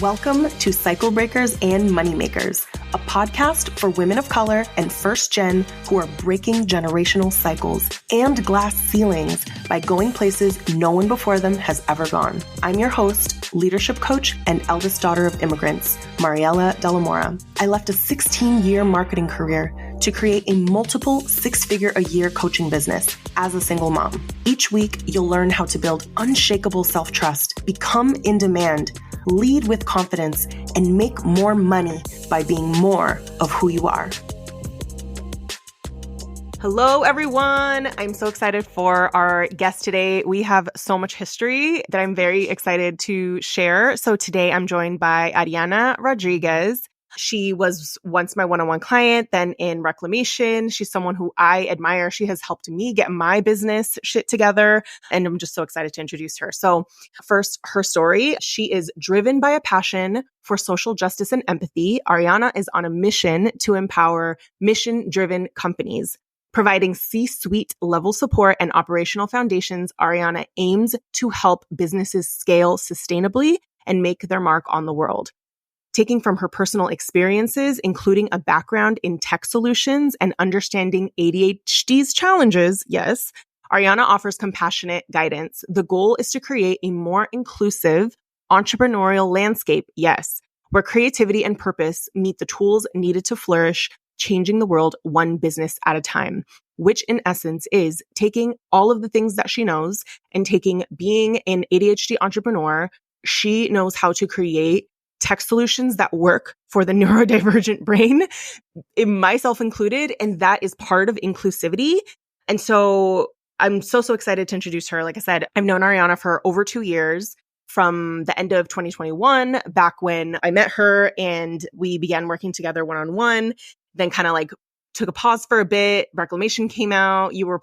Welcome to Cycle Breakers and Moneymakers, a podcast for women of color and first gen who are breaking generational cycles and glass ceilings by going places no one before them has ever gone. I'm your host, leadership coach, and eldest daughter of immigrants, Mariela De La Mora. I left a 16-year marketing career to create a multiple six-figure-a-year coaching business as a single mom. Each week, you'll learn how to build unshakable self-trust, become in demand, lead with confidence, and make more money by being more of who you are. Hello, everyone. I'm so excited for our guest today. We have so much history that I'm very excited to share. So today I'm joined by Ariana Rodriguez. She was once my one-on-one client, then in reclamation. She's someone who I admire. She has helped me get my business shit together, and I'm just so excited to introduce her. So first, her story. She is driven by a passion for social justice and empathy. Ariana is on a mission to empower mission-driven companies. Providing C-suite level support and operational foundations, Ariana aims to help businesses scale sustainably and make their mark on the world. Taking from her personal experiences, including a background in tech solutions and understanding ADHD's challenges, yes, Ariana offers compassionate guidance. The goal is to create a more inclusive entrepreneurial landscape, yes, where creativity and purpose meet the tools needed to flourish, changing the world one business at a time, which in essence is taking all of the things that she knows and taking being an ADHD entrepreneur. She knows how to create tech solutions that work for the neurodivergent brain, myself included, and that is part of inclusivity. And so I'm so excited to introduce her. Like I said, I've known Ariana for over 2 years, from the end of 2021, back when I met her and we began working together one-on-one, then kind of like took a pause for a bit. Reclamation came out. You were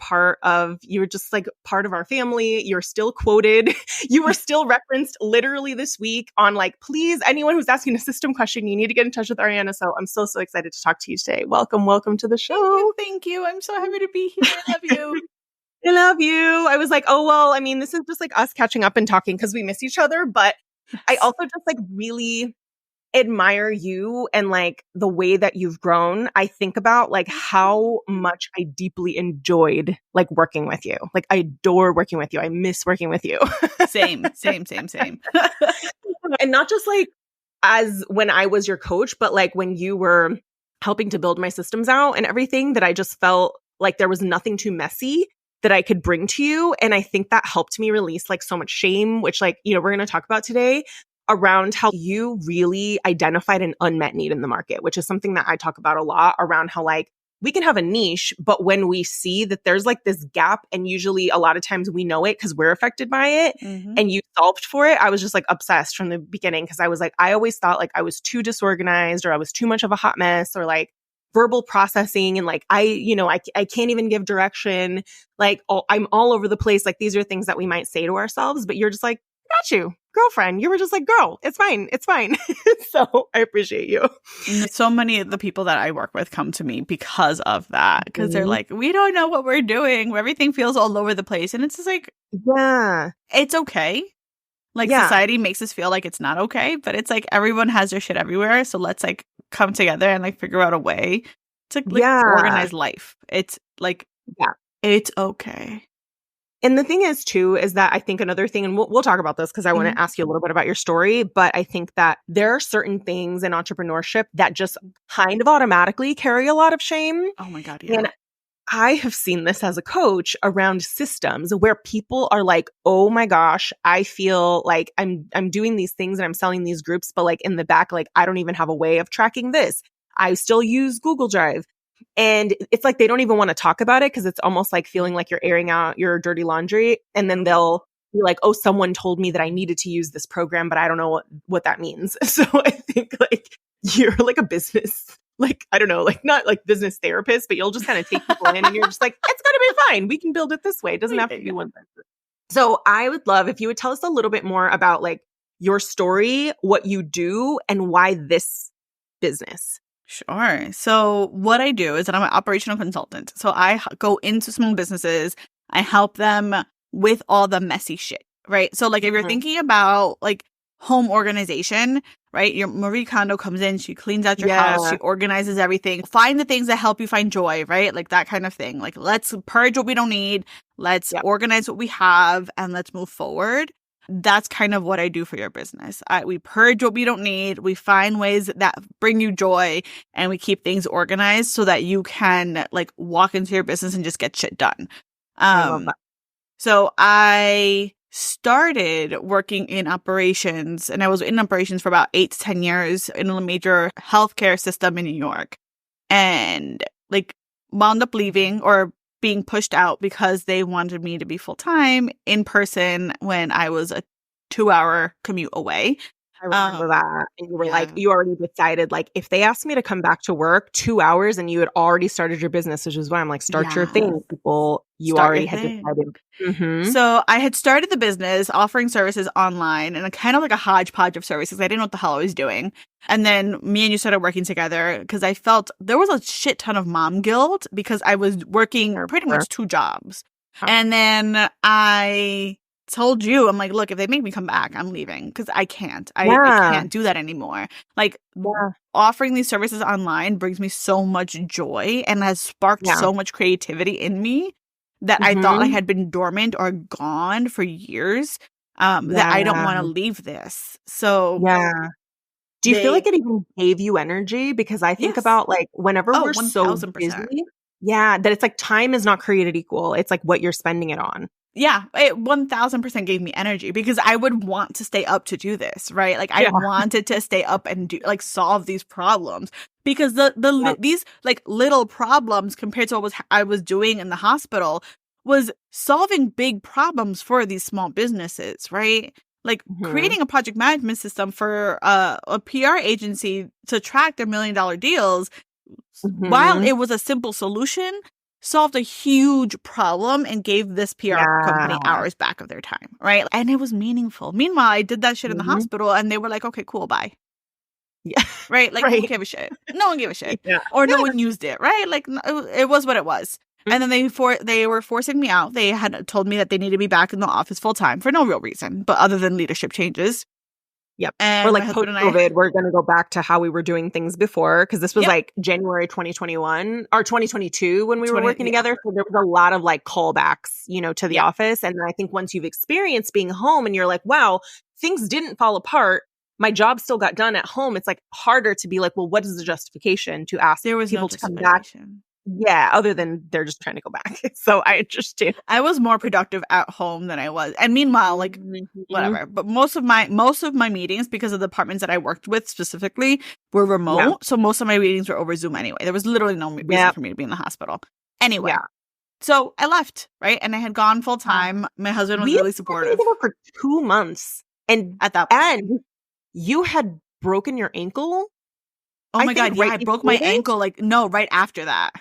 just like part of our family. You're still quoted. You were still referenced literally this week on like, please, anyone who's asking a system question, you need to get in touch with Ariana. So I'm so excited to talk to you today. Welcome to the show. Thank you. I'm so happy to be here. I love you. I love you. I was like, oh, well, I mean, this is just like us catching up and talking because we miss each other. But I also just like really admire you and like the way that you've grown. I think about like how much I deeply enjoyed like working with you. Like I adore working with you. I miss working with you. Same. And not just like as when I was your coach, but like when you were helping to build my systems out and everything, that I just felt like there was nothing too messy that I could bring to you. And I think that helped me release like so much shame, which like, you know, we're going to talk about today, around how you really identified an unmet need in the market, which is something that I talk about a lot, around how like we can have a niche, but when we see that there's like this gap, and usually a lot of times we know it because we're affected by it, and you solved for it. I was just like obsessed from the beginning because I was like, I always thought like I was too disorganized or I was too much of a hot mess or like verbal processing. And like, I can't even give direction. Like I'm all over the place. Like these are things that we might say to ourselves, but you're just like, got you, girlfriend. You were just like, girl, it's fine. So I appreciate you. So many of the people that I work with come to me because of that, because they're like, we don't know what we're doing. Everything feels all over the place. And it's just like, yeah, it's okay. Like society makes us feel like it's not okay, but it's like everyone has their shit everywhere. So let's like come together and like figure out a way to like organize life. It's like, it's okay. And the thing is, too, is that I think another thing, and we'll talk about this because I want to ask you a little bit about your story, but I think that there are certain things in entrepreneurship that just kind of automatically carry a lot of shame. Oh my God, yeah. And I have seen this as a coach around systems where people are like, oh my gosh, I feel like I'm doing these things and I'm selling these groups, but like in the back, like I don't even have a way of tracking this. I still use Google Drive. And it's like they don't even want to talk about it because it's almost like feeling like you're airing out your dirty laundry. And then they'll be like, oh, someone told me that I needed to use this program, but I don't know what that means. So I think like you're like a business, like, I don't know, like not like business therapist, but you'll just kind of take people in and you're just like, it's going to be fine. We can build it this way. It doesn't have to be one person. So I would love if you would tell us a little bit more about like your story, what you do, and why this business. Sure. So what I do is that I'm an operational consultant. So I go into small businesses. I help them with all the messy shit, right? So like if you're thinking about like home organization, right? Your Marie Kondo comes in, she cleans out your house, she organizes everything, find the things that help you find joy, right? Like that kind of thing. Like, let's purge what we don't need, let's organize what we have, and let's move forward. That's kind of what I do for your business. We purge what we don't need, we find ways that bring you joy, and we keep things organized so that you can like walk into your business and just get shit done. I love that. So I started working in operations, and I was in operations for about 8 to 10 years in a major healthcare system in New York, and like wound up leaving or being pushed out because they wanted me to be full-time in person when I was a 2-hour commute away. I remember that. And you were like, you already decided, like, if they asked me to come back to work 2 hours and you had already started your business, which is why I'm like, start your thing, people. You already had decided. Mm-hmm. So I had started the business offering services online and kind of like a hodgepodge of services. I didn't know what the hell I was doing. And then me and you started working together because I felt there was a shit ton of mom guilt because I was working pretty much 2 jobs. And then I told you, I'm like, look, if they make me come back, I'm leaving because I can't. I can't do that anymore. Like offering these services online brings me so much joy and has sparked so much creativity in me that I thought I had been dormant or gone for years, that I don't want to leave this. So do you feel like it even gave you energy? Because I think about like whenever we're 1000%. so busy, that it's like time is not created equal. It's like what you're spending it on. Yeah, it 1000% gave me energy because I would want to stay up to do this, right? Like I wanted to stay up and do like solve these problems because these like little problems compared to what I was doing in the hospital was solving big problems for these small businesses, right? Like creating a project management system for a PR agency to track their $1 million deals, while it was a simple solution, solved a huge problem and gave this PR company hours back of their time, right? And it was meaningful. Meanwhile, I did that shit in the hospital and they were like, okay, cool, bye. Yeah. Right? Like, no one gave a shit. No one gave a shit. Or no one used it, right? Like, it was what it was. And then they were forcing me out. They had told me that they needed to be back in the office full time for no real reason, but other than leadership changes. Yep. And or like post-COVID, we're going to go back to how we were doing things before because this was like January 2021 or 2022 when we were working together. So there was a lot of like callbacks, you know, to the office. And I think once you've experienced being home and you're like, wow, things didn't fall apart. My job still got done at home. It's like harder to be like, well, what is the justification to ask people to come back? Yeah, other than they're just trying to go back. So I understand. I was more productive at home than I was. And meanwhile, like whatever. But most of my meetings, because of the departments that I worked with specifically, were remote. Yeah. So most of my meetings were over Zoom anyway. There was literally no reason for me to be in the hospital. Anyway. Yeah. So I left, right? And I had gone full time. My husband was really supportive. We were for 2 months. And at that point, and you had broken your ankle. Oh my God. Yeah, I broke my ankle right after that.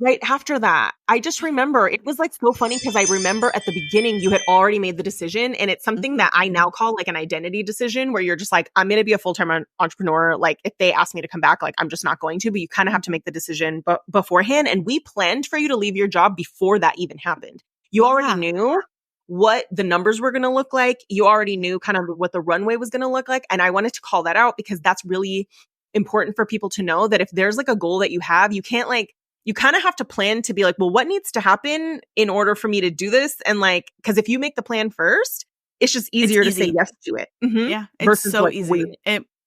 Right after that, I just remember it was like so funny because I remember at the beginning you had already made the decision, and it's something that I now call like an identity decision where you're just like, I'm going to be a full-time entrepreneur. Like if they ask me to come back, like I'm just not going to, but you kind of have to make the decision beforehand. And we planned for you to leave your job before that even happened. You already knew what the numbers were going to look like. You already knew kind of what the runway was going to look like. And I wanted to call that out because that's really important for people to know that if there's like a goal that you have, you can't like, you kind of have to plan to be like, well, what needs to happen in order for me to do this? And like, because if you make the plan first, it's just easier to say yes to it. Mm-hmm. Yeah, it's so easy.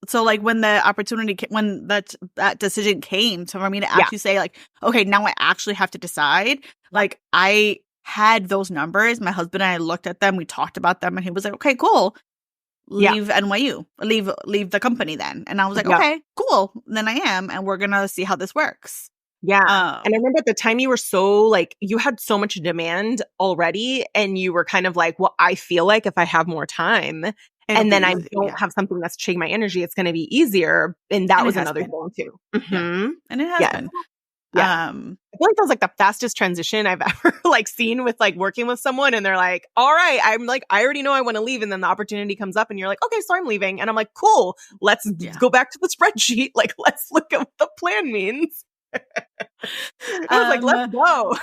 So like when the opportunity, when that decision came for me to actually say like, okay, now I actually have to decide. Like I had those numbers. My husband and I looked at them. We talked about them, and he was like, okay, cool. Leave NYU, leave the company then. And I was like, okay, cool. Then I am, and we're gonna see how this works. Yeah. And I remember at the time you were so like, you had so much demand already, and you were kind of like, well, I feel like if I have more time and then I don't have something that's taking my energy, it's going to be easier. And that was another thing too. Mm-hmm. Yeah. And it has been. Yeah. I feel like that was like the fastest transition I've ever like seen with like working with someone, and they're like, all right, I'm like, I already know I want to leave. And then the opportunity comes up and you're like, okay, so I'm leaving. And I'm like, cool, let's go back to the spreadsheet. Like, let's look at what the plan means. I was like, let's go.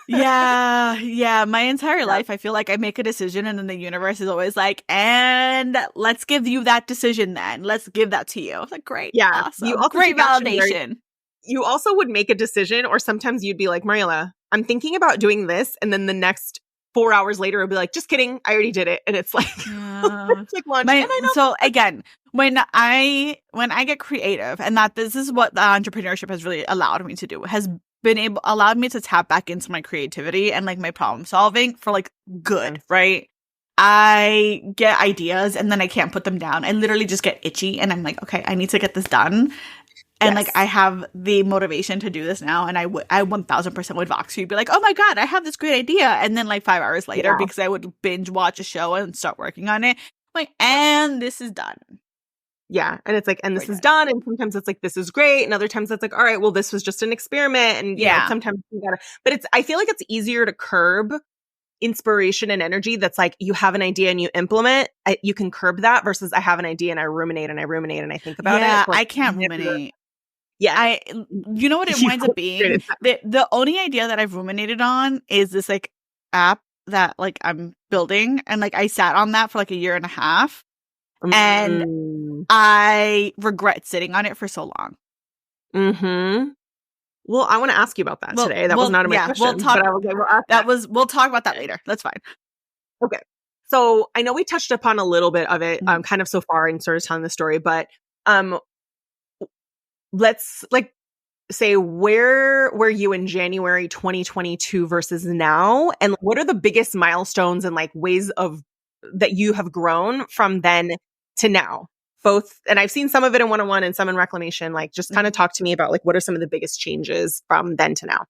Yeah. My entire life, I feel like I make a decision and then the universe is always like, and let's give you that decision then. Let's give that to you. I was like, great. Yeah. Awesome. You also Great validation. You also would make a decision, or sometimes you'd be like, Mariela, I'm thinking about doing this. And then the next 4 hours later, it'll be like, just kidding. I already did it. And it's like, it's like lunch. So again, when I get creative, and that this is what the entrepreneurship has really allowed me to do, has allowed me to tap back into my creativity and like my problem solving for like good, right? I get ideas and then I can't put them down. I literally just get itchy and I'm like, okay, I need to get this done. And like, I have the motivation to do this now. And I 1000% would Vox you, be like, oh my God, I have this great idea. And then like 5 hours later, because I would binge watch a show and start working on it, like, and this is done. Yeah. And it's like, and this is done. And sometimes it's like, this is great. And other times it's like, all right, well, this was just an experiment. And you know, sometimes you gotta, but I feel like it's easier to curb inspiration and energy that's like, you have an idea and you implement, you can curb that versus I have an idea and I ruminate and I think about it. Yeah, I can't ruminate. Yeah. You know what it winds up being? The only idea that I've ruminated on is this like app that like I'm building. And like I sat on that for like a year and a half. And I regret sitting on it for so long. Well, I want to ask you about that today. That was not my question. We'll talk about that later. That's fine. Okay. So I know we touched upon a little bit of it kind of so far in sort of telling the story, but let's like say, where were you in January 2022 versus now? And what are the biggest milestones and like ways of that you have grown from then to now? Both, and I've seen some of it in 101 and some in reclamation. Like, just kind of talk to me about like what are some of the biggest changes from then to now?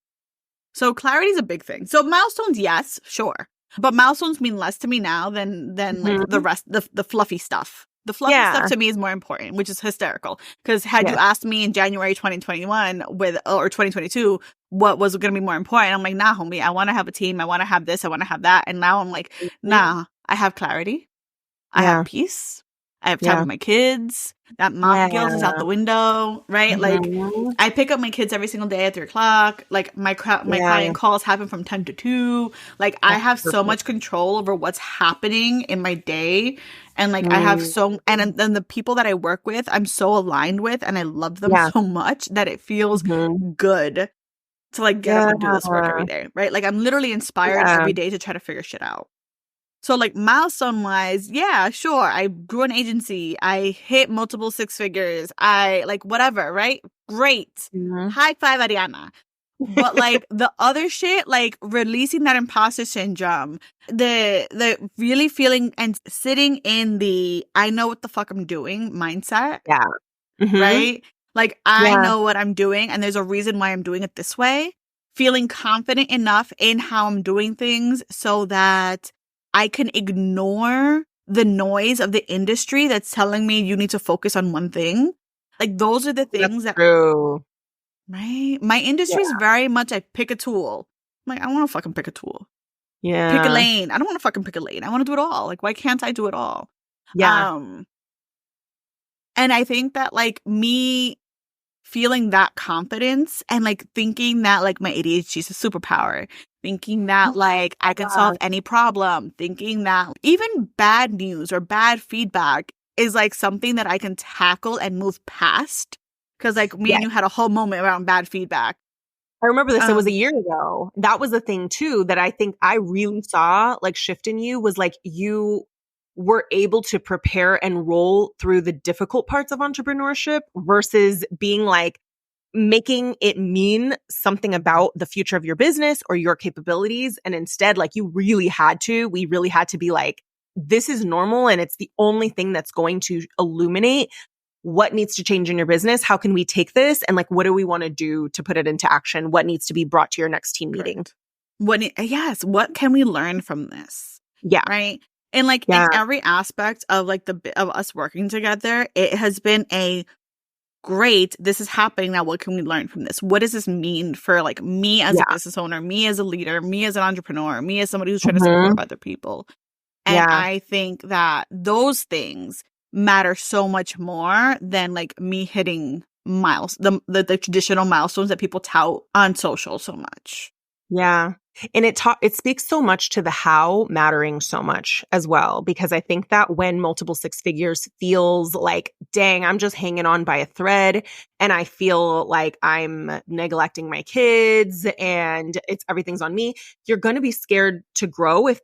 So clarity is a big thing. So milestones, yes, sure, but milestones mean less to me now than like the rest, the fluffy stuff. The fluffy stuff to me is more important, which is hysterical. Because had you asked me in January 2021 or 2022 what was going to be more important, I'm like, nah, homie, I want to have a team. I want to have this. I want to have that. And now I'm like, nah, I have clarity. I have peace. I have time with my kids. That mom guilt is out the window, right? Like, I pick up my kids every single day at 3:00. Like, my client calls happen from 10 to 2. Like, I have so much control over what's happening in my day. And, like, I have and then the people that I work with, I'm so aligned with, and I love them so much that it feels good to, like, get up and do this work every day, right? Like, I'm literally inspired every day to try to figure shit out. So, like, milestone-wise, yeah, sure, I grew an agency. I hit multiple 6 figures. I, like, whatever, right? Great. High five, Ariana. But, like, the other shit, like, releasing that imposter syndrome, the really feeling and sitting in the I know what the fuck I'm doing mindset. Yeah. Right? Like, I know what I'm doing, and there's a reason why I'm doing it this way. Feeling confident enough in how I'm doing things so that I can ignore the noise of the industry that's telling me you need to focus on one thing. Like, those are the things that... True. Right? My industry is very much, I pick a tool. I'm like, I want to fucking pick a tool. Yeah. Pick a lane. I don't want to fucking pick a lane. I want to do it all. Like, why can't I do it all? Yeah. And I think that, like, me feeling that confidence and, like, thinking that, like, my ADHD is a superpower, thinking that, like, I can solve any problem, thinking that even bad news or bad feedback is, like, something that I can tackle and move past. Because, like, me and you had a whole moment around bad feedback. I remember this. It was a year ago. That was the thing, too, that I think I really saw, like, shift in you was, like, you were able to prepare and roll through the difficult parts of entrepreneurship versus being, like, making it mean something about the future of your business or your capabilities. And instead, like, we really had to be like, this is normal. And it's the only thing that's going to illuminate what needs to change in your business. How can we take this? And, like, what do we want to do to put it into action? What needs to be brought to your next team meeting? What can we learn from this? Yeah. Right. And, like, in every aspect of, like, of us working together, it has been a great, this is happening now. What can we learn from this? What does this mean for, like, me as a business owner, me as a leader, me as an entrepreneur, me as somebody who's trying to support other people? And I think that those things matter so much more than, like, me hitting the traditional milestones that people tout on social so much. Yeah. And it speaks so much to the how mattering so much as well, because I think that when multiple six figures feels like, dang, I'm just hanging on by a thread and I feel like I'm neglecting my kids and everything's on me, you're going to be scared to grow if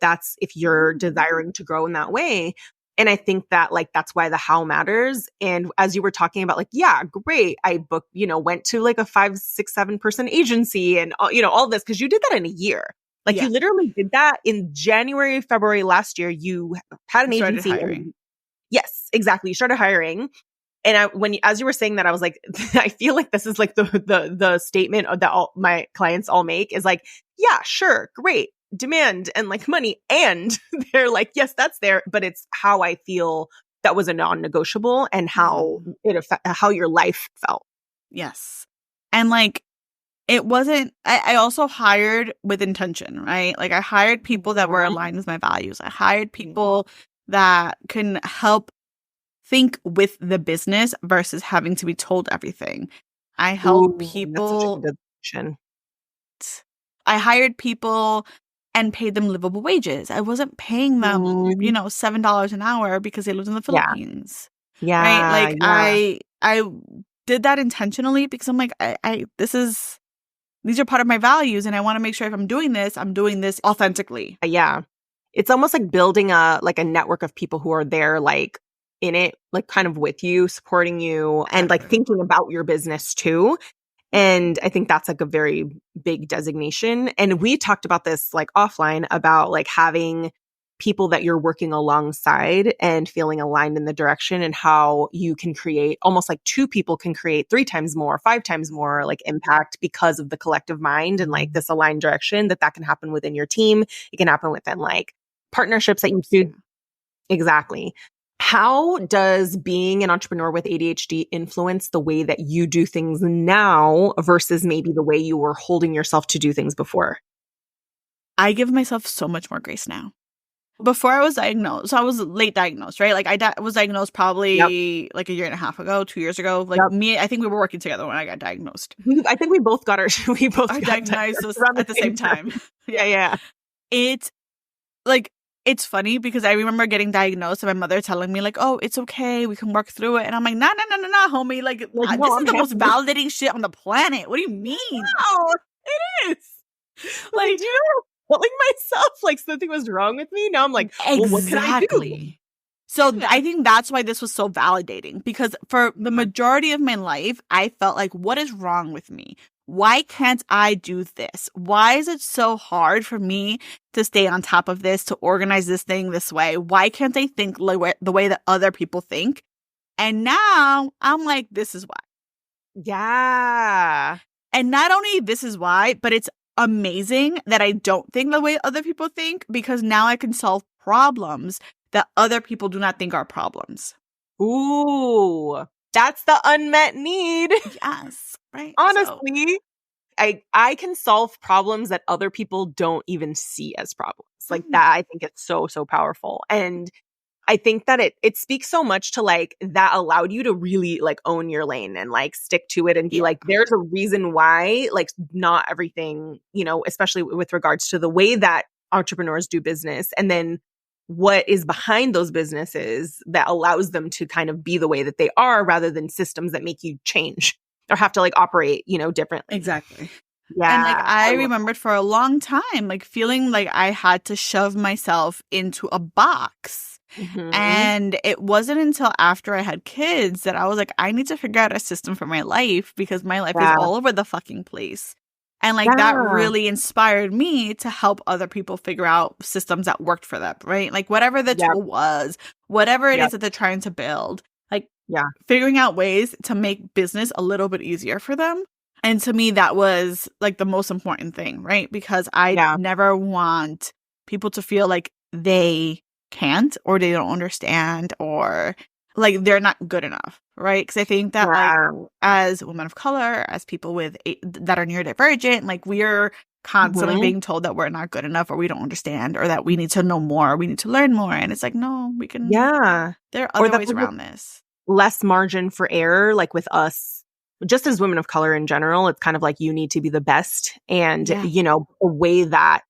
you're desiring to grow in that way. And I think that like, that's why the how matters. And as you were talking about like, yeah, great. I booked, went to like a 5, 6, 7-person agency and all this, because you did that in a year. Like you literally did that in January, February last year. You had an agency. Hiring. Yes, exactly. You started hiring. And as you were saying that, I was like, I feel like this is like the statement that all my clients all make is like, yeah, sure, great. Demand and like money. And they're like, yes, that's there. But it's how I feel that was a non-negotiable and how how your life felt. Yes. And like, it wasn't, I also hired with intention, right? Like I hired people that were aligned with my values. I hired people that can help think with the business versus having to be told everything. I help people. That's such a good decision. I hired people and paid them livable wages. I wasn't paying them, $7 an hour because they lived in the Philippines. Yeah. Right. Like I did that intentionally because I'm like, these are part of my values. And I want to make sure if I'm doing this authentically. Yeah. It's almost like building a network of people who are there, like in it, like kind of with you, supporting you and like thinking about your business too. And I think that's like a very big designation. And we talked about this like offline about like having people that you're working alongside and feeling aligned in the direction and how you can create almost like 2 people can create 3 times more, 5 times more like impact because of the collective mind and like this aligned direction that can happen within your team. It can happen within like partnerships that you do. Exactly. How does being an entrepreneur with ADHD influence the way that you do things now versus maybe the way you were holding yourself to do things before? I give myself so much more grace now. Before I was diagnosed, so I was late diagnosed, right? Like I was diagnosed probably like a year and a half ago, 2 years ago. Like me, I think we were working together when I got diagnosed. I think we both got diagnosed at the same time. Yeah. It's funny because I remember getting diagnosed and my mother telling me like, oh, it's okay. We can work through it. And I'm like, nah, homie. Like this is the most validating shit on the planet. What do you mean? No, it is. Like, telling myself like something was wrong with me. Now I'm like, well, what can I do? So I think that's why this was so validating, because for the majority of my life, I felt like, what is wrong with me? Why can't I do this? Why is it so hard for me to stay on top of this, to organize this thing this way? Why can't I think the way that other people think? And now I'm like, this is why. Yeah. And not only this is why, but it's amazing that I don't think the way other people think, because now I can solve problems that other people do not think are problems. Ooh, that's the unmet need. Yes, right. Honestly, I can solve problems that other people don't even see as problems. Like that, I think it's so, so powerful. And I think that it speaks so much to like that allowed you to really like own your lane and like stick to it and be like, there's a reason why like not everything, especially with regards to the way that entrepreneurs do business. And then what is behind those businesses that allows them to kind of be the way that they are rather than systems that make you change or have to like operate, differently. Exactly. Yeah. And like I remembered for a long time, like feeling like I had to shove myself into a box. Mm-hmm. And it wasn't until after I had kids that I was like, I need to figure out a system for my life because my life is all over the fucking place. And like that really inspired me to help other people figure out systems that worked for them, right? Like whatever the tool was, whatever it is that they're trying to build, like figuring out ways to make business a little bit easier for them. And to me, that was like the most important thing, right? Because I never want people to feel like they can't or they don't understand or like they're not good enough, right? Because I think that like as women of color, as people that are neurodivergent, like we're constantly being told that we're not good enough or we don't understand or that we need to know more, we need to learn more. And it's like, no, we can. Yeah. There are other ways around this. Less margin for error, like with us just as women of color in general, it's kind of like you need to be the best. And, you know, a way that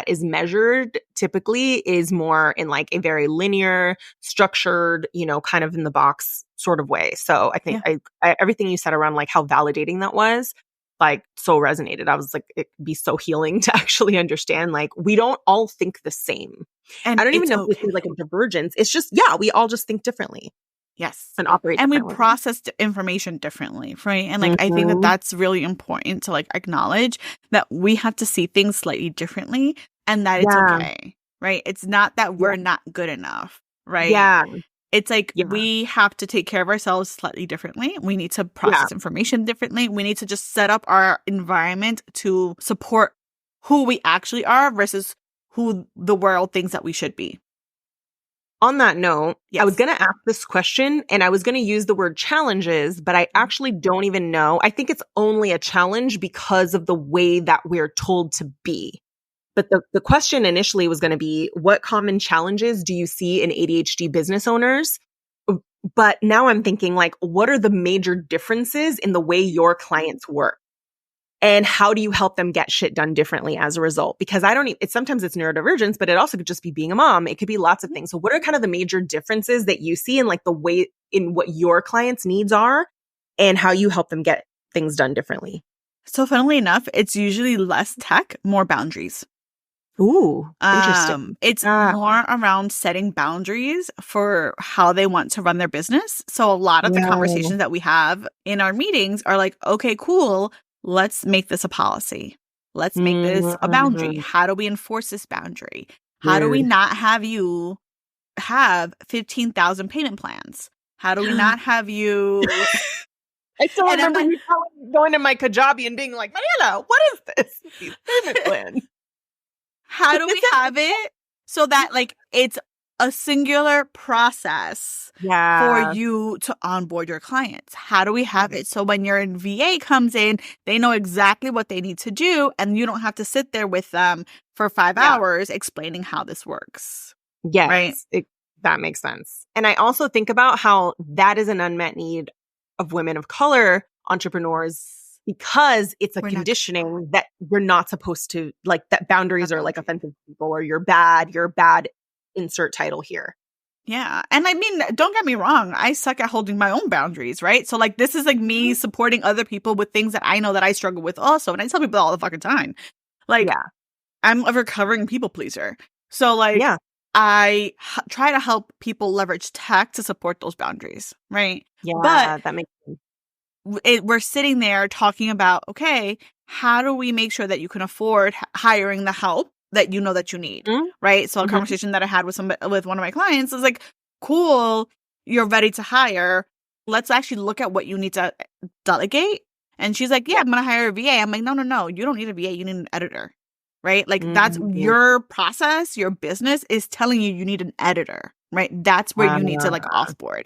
is measured typically is more in like a very linear, structured, you know, kind of in the box sort of way. So I think everything you said around like how validating that was, like so resonated. I was like, it'd be so healing to actually understand, like, we don't all think the same. And I don't even know if this is like a divergence. It's just, we all just think differently. Yes. And operate and differently. We process information differently, right? And like, I think that that's really important to like acknowledge that we have to see things slightly differently and that it's okay, right? It's not that we're not good enough, right? Yeah. It's like we have to take care of ourselves slightly differently. We need to process information differently. We need to just set up our environment to support who we actually are versus who the world thinks that we should be. On that note, I was going to ask this question and I was going to use the word challenges, but I actually don't even know. I think it's only a challenge because of the way that we're told to be. But the question initially was going to be, what common challenges do you see in ADHD business owners? But now I'm thinking like, what are the major differences in the way your clients work? And how do you help them get shit done differently as a result? Because sometimes it's neurodivergence, but it also could just be being a mom. It could be lots of things. So what are kind of the major differences that you see in like the way in what your clients' needs are and how you help them get things done differently? So funnily enough, it's usually less tech, more boundaries. Ooh, interesting. It's more around setting boundaries for how they want to run their business. So a lot of the conversations that we have in our meetings are like, okay, cool. Let's make this a policy. Let's make this a boundary. How do we enforce this boundary? How do we not have you have 15,000 payment plans? How do we not have you... I still remember you going to my Kajabi and being like, Mariana, what is this? Payment plan. How do we have it so that like it's a singular process for you to onboard your clients? How do we have it so when your VA comes in, they know exactly what they need to do and you don't have to sit there with them for 5 hours explaining how this works? Yes, right? That makes sense. And I also think about how that is an unmet need of women of color entrepreneurs because it's a conditioning that we're not supposed to, like, that boundaries are like offensive to people or you're bad, insert title here. Yeah. And I mean, don't get me wrong. I suck at holding my own boundaries, right? So like, this is like me supporting other people with things that I know that I struggle with also. And I tell people all the fucking time, like, I'm a recovering people pleaser. So like, I try to help people leverage tech to support those boundaries, right? Yeah, but that makes sense. We're sitting there talking about, okay, how do we make sure that you can afford hiring the help that you know that you need, right? So a conversation that I had with one of my clients is like, cool, you're ready to hire. Let's actually look at what you need to delegate. And she's like, I'm going to hire a VA. I'm like, no, you don't need a VA. You need an editor, right? Like that's your process, your business is telling you need an editor, right? That's where you need to like offboard.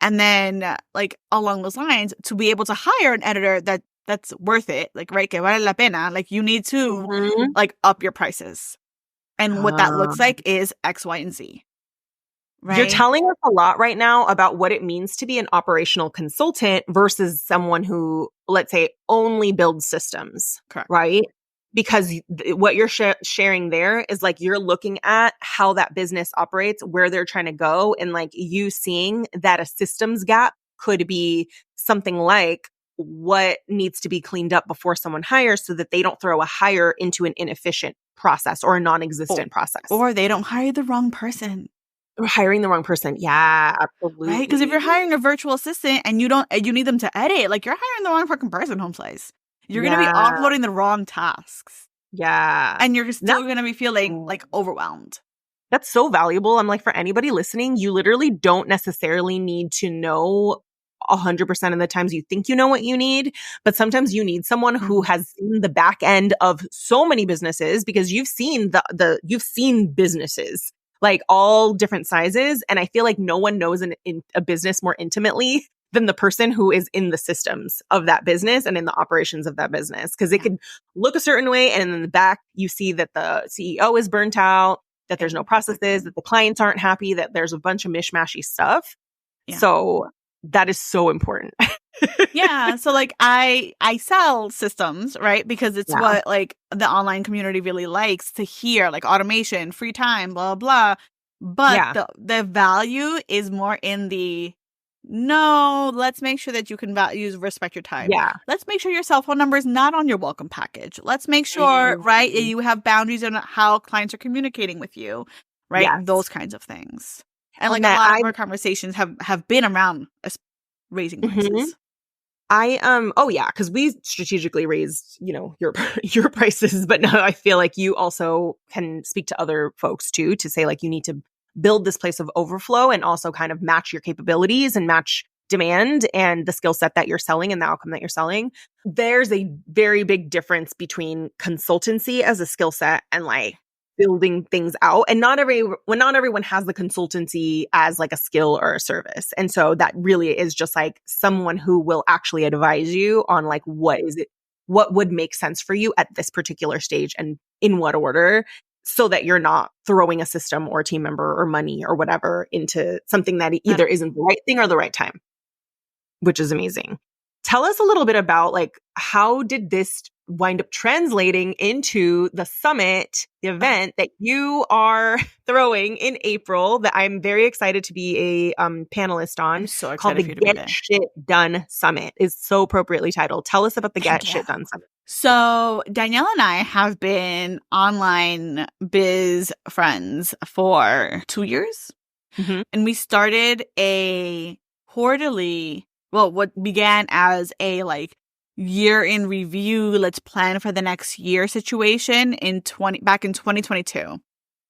And then like along those lines, to be able to hire an editor that's worth it, like, right, que vale la pena, like you need to like up your prices. And what that looks like is X, Y, and Z. Right? You're telling us a lot right now about what it means to be an operational consultant versus someone who, let's say, only builds systems. Correct. Right? Because what you're sharing there is like you're looking at how that business operates, where they're trying to go, and like you seeing that a systems gap could be something like what needs to be cleaned up before someone hires so that they don't throw a hire into an inefficient process or a non-existent process. Or they don't hire the wrong person. Or hiring the wrong person. Yeah, absolutely. Right? Because if you're hiring a virtual assistant and you need them to edit, like you're hiring the wrong fucking person, home slice. You're going to be offloading the wrong tasks. Yeah. And you're still going to be feeling like overwhelmed. That's so valuable. I'm like, for anybody listening, you literally don't necessarily need to know 100% of the times you think you know what you need, but sometimes you need someone who has seen the back end of so many businesses, because you've seen you've seen businesses like all different sizes. And I feel like no one knows a business more intimately than the person who is in the systems of that business and in the operations of that business. Because it could look a certain way, and in the back, you see that the CEO is burnt out, that there's no processes, that the clients aren't happy, that there's a bunch of mishmashy stuff. Yeah. So that is so important. Yeah. So like I sell systems, right? Because it's what like the online community really likes to hear, like automation, free time, blah, blah. But the value is more in the no, let's make sure that you can respect your time. Yeah. Let's make sure your cell phone number is not on your welcome package. Let's make sure, right, you have boundaries on how clients are communicating with you, right? Yes. Those kinds of things. And like a lot of our conversations have been around raising prices. Because we strategically raised, your prices, but now I feel like you also can speak to other folks too, to say like you need to build this place of overflow and also kind of match your capabilities and match demand and the skill set that you're selling and the outcome that you're selling. There's a very big difference between consultancy as a skill set and like building things out. And not everyone has the consultancy as like a skill or a service. And so that really is just like someone who will actually advise you on like what would make sense for you at this particular stage and in what order, so that you're not throwing a system or a team member or money or whatever into something that either isn't the right thing or the right time, which is amazing. Tell us a little bit about like, how did this wind up translating into the summit, the event that you are throwing in April that I'm very excited to be a panelist on, called the Get Shit Done Summit. Is so appropriately titled. Tell us about the Get Shit Done Summit. So Danielle and I have been online biz friends for 2 years. Mm-hmm. And we started a quarterly, what began as a like year in review, let's plan for the next year situation back in 2022.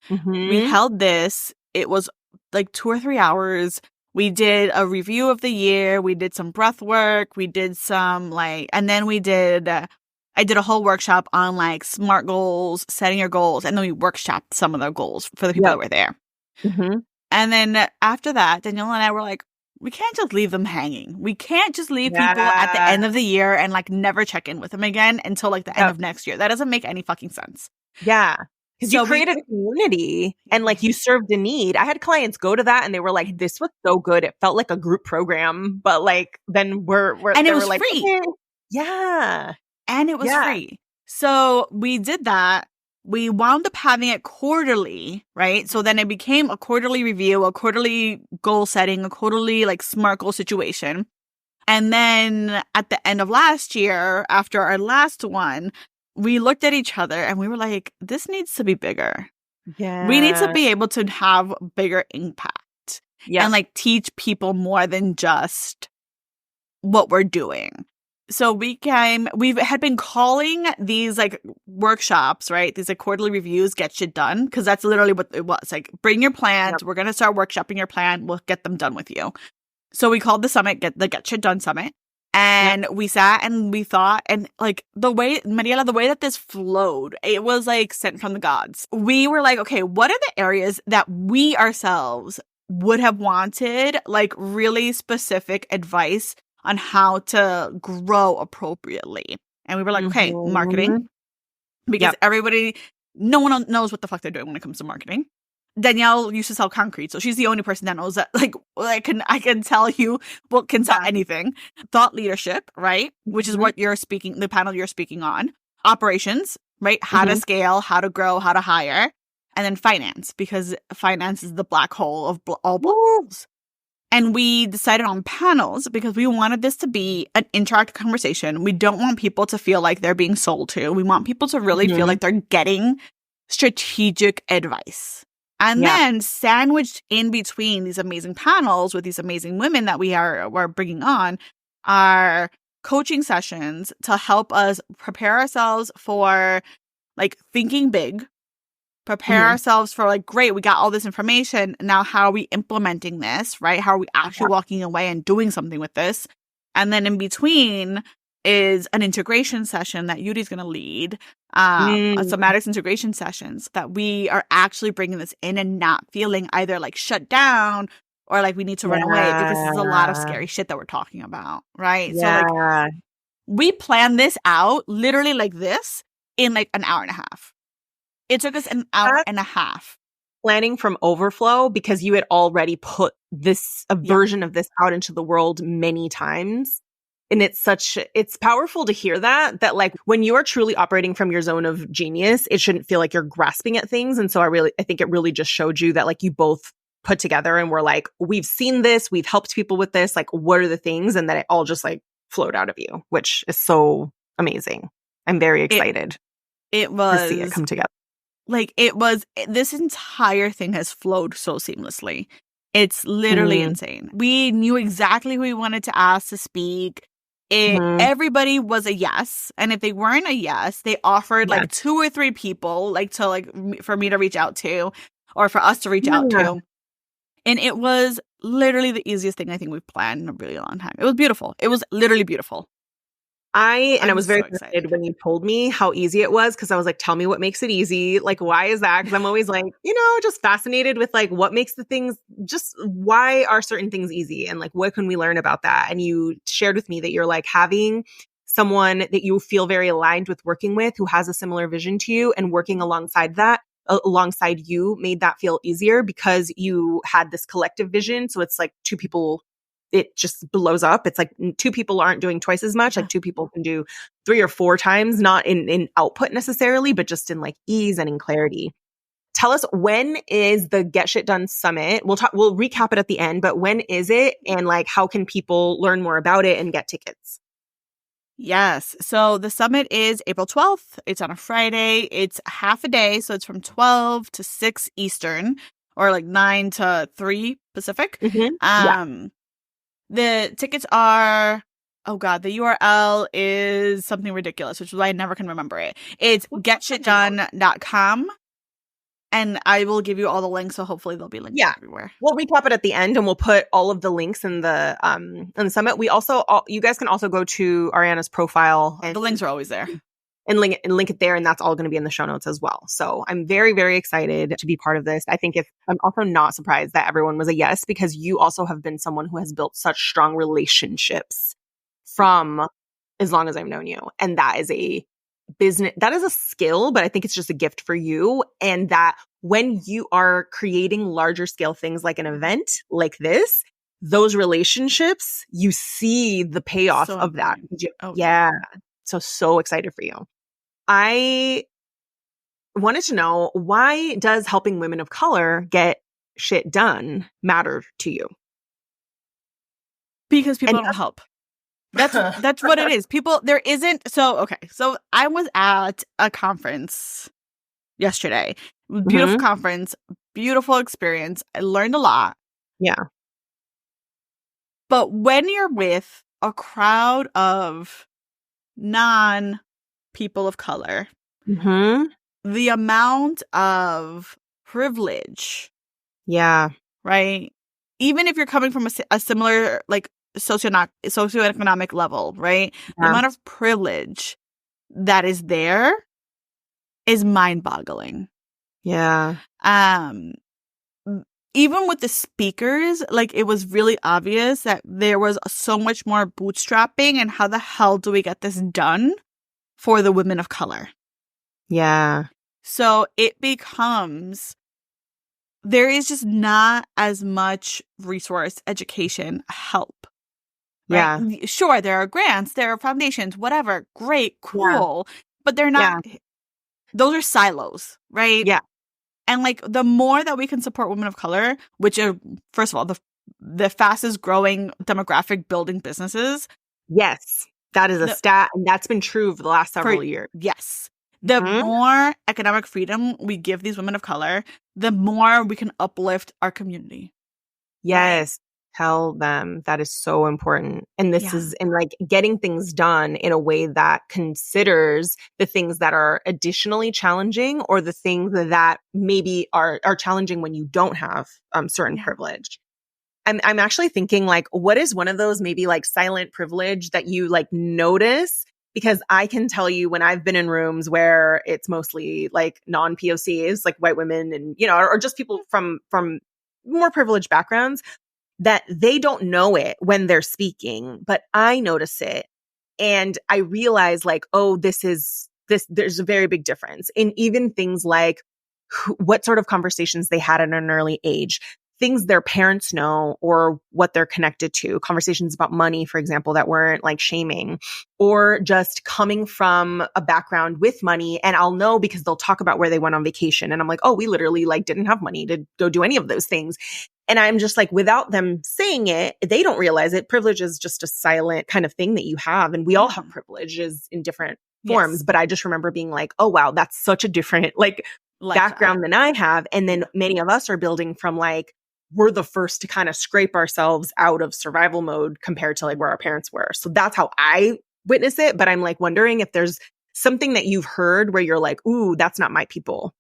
Mm-hmm. We held this. It was like 2 or 3 hours. We did a review of the year. We did some breath work. We did some and then I did a whole workshop on like SMART goals, setting your goals, and then we workshopped some of the goals for the people that were there. Mm-hmm. And then after that, Danielle and I were like, we can't just leave them hanging. We can't just leave people at the end of the year and like never check in with them again until like the end of next year. That doesn't make any fucking sense. Yeah. Because you created a community and like you served a need. I had clients go to that and they were like, this was so good. It felt like a group program, but like then and it was like, free. Okay. Yeah. And it was free. So we did that. We wound up having it quarterly, right? So then it became a quarterly review, a quarterly goal setting, a quarterly like SMART goal situation. And then at the end of last year, after our last one, we looked at each other and we were like, this needs to be bigger. Yeah. We need to be able to have bigger impact and like teach people more than just what we're doing. So we had been calling these like workshops, right? These like quarterly reviews, Get Shit Done, because that's literally what it was. Like, bring your plans. Yep. We're going to start workshopping your plan. We'll get them done with you. So we called the summit, the Get Shit Done Summit. And we sat and we thought, and like Mariela, the way that this flowed, it was like sent from the gods. We were like, okay, what are the areas that we ourselves would have wanted like really specific advice on how to grow appropriately? And we were like, okay, marketing. Because no one knows what the fuck they're doing when it comes to marketing. Danielle used to sell concrete, so she's the only person that knows that. Like, I can tell you what can sell anything. Thought leadership, right? Which is what you're speaking, the panel you're speaking on. Operations, right? How to scale, how to grow, how to hire. And then finance, because finance is the black hole of all black holes. And we decided on panels because we wanted this to be an interactive conversation. We don't want people to feel like they're being sold to. We want people to really feel like they're getting strategic advice. And then sandwiched in between these amazing panels with these amazing women that we're bringing on are coaching sessions to help us prepare ourselves for like thinking big, prepare ourselves for like, great, we got all this information. Now, how are we implementing this, right? How are we actually walking away and doing something with this? And then in between is an integration session that Yudi's going to lead, somatics integration sessions that we are actually bringing this in and not feeling either like shut down or like we need to run away, because there's a lot of scary shit that we're talking about, right? So like we planned this out literally like this in like an hour and a half. It took us an hour and a half planning from overflow because you had already put a version of this out into the world many times. And it's powerful to hear that like when you are truly operating from your zone of genius, it shouldn't feel like you're grasping at things. And so I think it really just showed you that like you both put together and were like, we've seen this, we've helped people with this, like what are the things? And that it all just like flowed out of you, which is so amazing. I'm very excited to see it come together. Like this entire thing has flowed so seamlessly. It's literally insane. We knew exactly who we wanted to ask to speak. Everybody was a yes. And if they weren't a yes, they offered like 2 or 3 people for me to reach out to or for us to reach out to. And it was literally the easiest thing I think we've planned in a really long time. It was beautiful. It was literally beautiful. I was very excited when you told me how easy it was because I was like, tell me what makes it easy. Like, why is that? Because I'm always like, just fascinated with like what makes the things, just why are certain things easy? And like, what can we learn about that? And you shared with me that you're like having someone that you feel very aligned with working with who has a similar vision to you and working alongside you made that feel easier because you had this collective vision. So it's like 2 people, it just blows up. It's like 2 people aren't doing twice as much. Like 2 people can do 3 or 4 times, not in output necessarily, but just in like ease and in clarity. Tell us, when is the Get Shit Done Summit? We'll recap it at the end, but when is it? And like, how can people learn more about it and get tickets? Yes. So the summit is April 12th. It's on a Friday. It's half a day. So it's from 12 to 6 Eastern or like 9 to 3 Pacific. The tickets are, the URL is something ridiculous, which is why I never can remember it. It's getshitdone.com. And I will give you all the links, so hopefully they'll be linked everywhere. We'll recap it at the end, and we'll put all of the links in the summit. We also, you guys can also go to Ariana's profile. The links are always there. And link it there, and that's all going to be in the show notes as well. So I'm very, very excited to be part of this. I'm also not surprised that everyone was a yes, because you also have been someone who has built such strong relationships from as long as I've known you. And that is a skill, but I think it's just a gift for you. And that when you are creating larger scale things like an event like this, those relationships, you see the payoff of that. So excited for you. I wanted to know, why does helping women of color get shit done matter to you? Because people don't help. That's what it is. There isn't. So I was at a conference yesterday. Beautiful conference, beautiful experience. I learned a lot. Yeah. But when you're with a crowd of non-people of color, the amount of privilege, right? Even if you're coming from a similar like socioeconomic level, right? The amount of privilege that is there is mind-boggling. Yeah. Even with the speakers, like, it was really obvious that there was so much more bootstrapping and how the hell do we get this done for the women of color? Yeah. So it becomes, there is just not as much resource, education, help. Right? Yeah. Sure, there are grants, there are foundations, whatever. Great, cool. Yeah. But they're not, those are silos, right? Yeah. And like, the more that we can support women of color, which are, first of all, the fastest growing demographic building businesses. Yes. That is a stat. And that's been true for the last several years. Yes. The more economic freedom we give these women of color, the more we can uplift our community. Yes. Tell them that is so important. And this is in like getting things done in a way that considers the things that are additionally challenging, or the things that maybe are challenging when you don't have certain privilege. I'm actually thinking, like, what is one of those maybe like silent privilege that you like notice? Because I can tell you, when I've been in rooms where it's mostly like non-POCs, like white women and, or just people from more privileged backgrounds, that they don't know it when they're speaking, but I notice it. And I realize, like, oh, there's a very big difference in even things like what sort of conversations they had at an early age, things their parents know or what they're connected to, conversations about money, for example, that weren't like shaming, or just coming from a background with money. And I'll know because they'll talk about where they went on vacation. And I'm like, oh, we literally like didn't have money to go do any of those things. And I'm just like, without them saying it, they don't realize it. Privilege is just a silent kind of thing that you have. And we all have privileges in different forms. Yes. But I just remember being like, oh, wow, that's such a different like background than I have. And then many of us are building from like, we're the first to kind of scrape ourselves out of survival mode compared to like where our parents were. So that's how I witness it. But I'm like wondering if there's something that you've heard where you're like, ooh, that's not my people.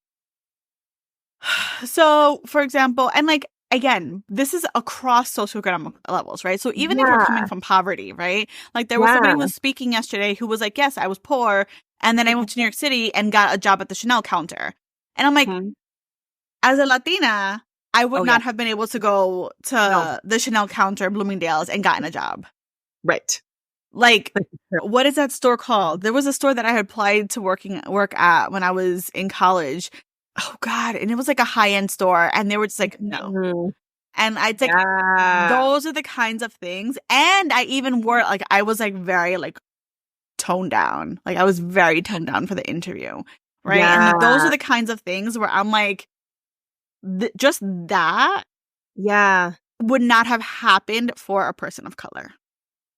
So, for example, and like, again, this is across socioeconomic levels, right? So even if you're coming from poverty, right? Like there was somebody who was speaking yesterday who was like, yes, I was poor. And then I moved to New York City and got a job at the Chanel counter. And I'm like, as a Latina, I would not have been able to go to the Chanel counter in Bloomingdale's and gotten a job. Right. Like, what is that store called? There was a store that I had applied to work at when I was in college. Oh, God. And it was like a high-end store. And they were just like, no. And I'd like, those are the kinds of things. And I even wore, like, I was like very like toned down. Like, I was very toned down for the interview. Right. Yeah. And those are the kinds of things where I'm like, just that would not have happened for a person of color.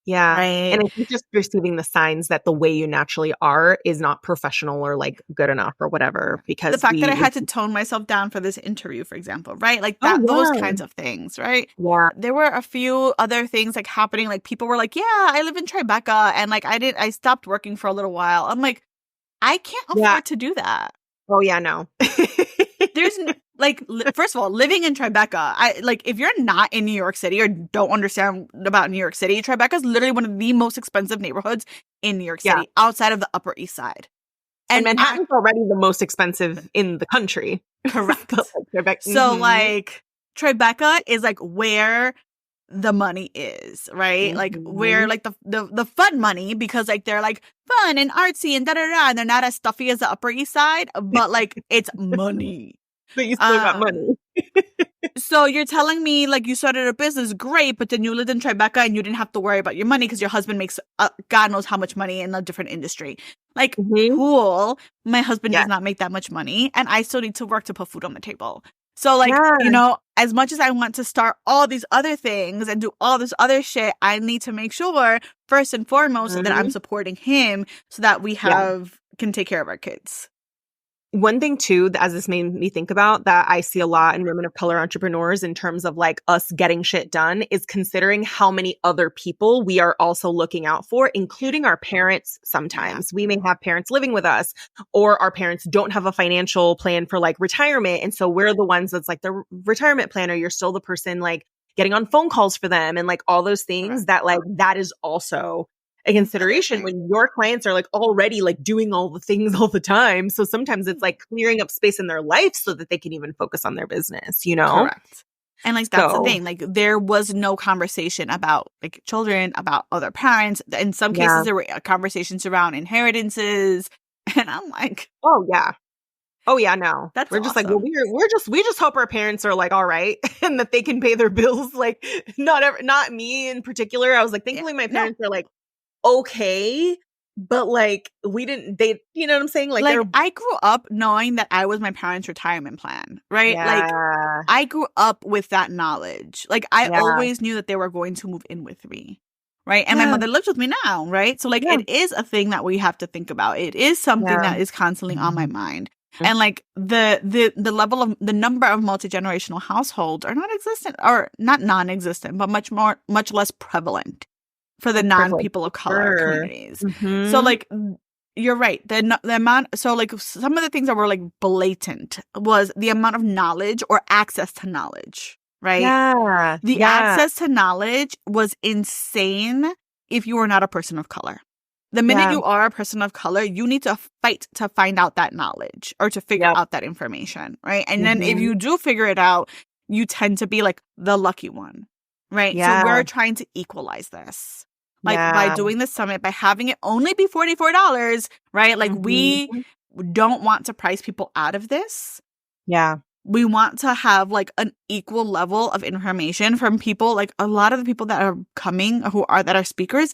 Yeah. Right? And I think just receiving the signs that the way you naturally are is not professional or like good enough or whatever. Because the fact that I had to tone myself down for this interview, for example, right? Like that, those kinds of things, right? Yeah. There were a few other things like happening. Like people were like, yeah, I live in Tribeca. And like I stopped working for a little while. I'm like, I can't afford to do that. Oh, yeah, no. There's like, first of all, living in Tribeca, if you're not in New York City or don't understand about New York City, Tribeca is literally one of the most expensive neighborhoods in New York City outside of the Upper East Side. And Manhattan's already the most expensive in the country. Correct. So like Tribeca is like where the money is, right? Like where like the fun money, because like they're like fun and artsy and da-da-da, and they're not as stuffy as the Upper East Side, but like it's money. But you still got money. So you're telling me like you started a business, great, but then you lived in Tribeca and you didn't have to worry about your money because your husband makes God knows how much money in a different industry. Like, cool. My husband does not make that much money, and I still need to work to put food on the table. So like, you know, as much as I want to start all these other things and do all this other shit, I need to make sure first and foremost that I'm supporting him so that we can take care of our kids. One thing too, as this made me think about that I see a lot in women of color entrepreneurs in terms of like us getting shit done is considering how many other people we are also looking out for, including our parents. Sometimes we may have parents living with us, or our parents don't have a financial plan for like retirement. And so we're the ones that's like the retirement planner. You're still the person like getting on phone calls for them and like all those things that like that is also a consideration when your clients are like already like doing all the things all the time. So sometimes it's like clearing up space in their life so that they can even focus on their business, you know? Correct. And like, that's the thing. Like there was no conversation about like children, about other parents. In some cases, there were conversations around inheritances. And I'm like, oh yeah, no. That's we're just like, well, we just hope our parents are like, all right. And that they can pay their bills. Like not me in particular. I was like, thankfully my parents are like, okay, but like you know what I'm saying? Like I grew up knowing that I was my parents' retirement plan, right? Like I grew up with that knowledge. Like I always knew that they were going to move in with me, right? And my mother lives with me now, right? So like it is a thing that we have to think about. It is something that is constantly on my mind. And like the level of the number of multi-generational households are not existent, or not non-existent, but much less prevalent for the non-people of color communities. So like, you're right. The amount, so like some of the things that were like blatant was the amount of knowledge or access to knowledge, right? Yeah. The access to knowledge was insane if you were not a person of color. The minute you are a person of color, you need to fight to find out that knowledge or to figure out that information, right? And then if you do figure it out, you tend to be like the lucky one, right? So we're trying to equalize this. Like by doing the summit, by having it only be $44, right? Like we don't want to price people out of this. Yeah. We want to have like an equal level of information from people. Like a lot of the people that are coming that are speakers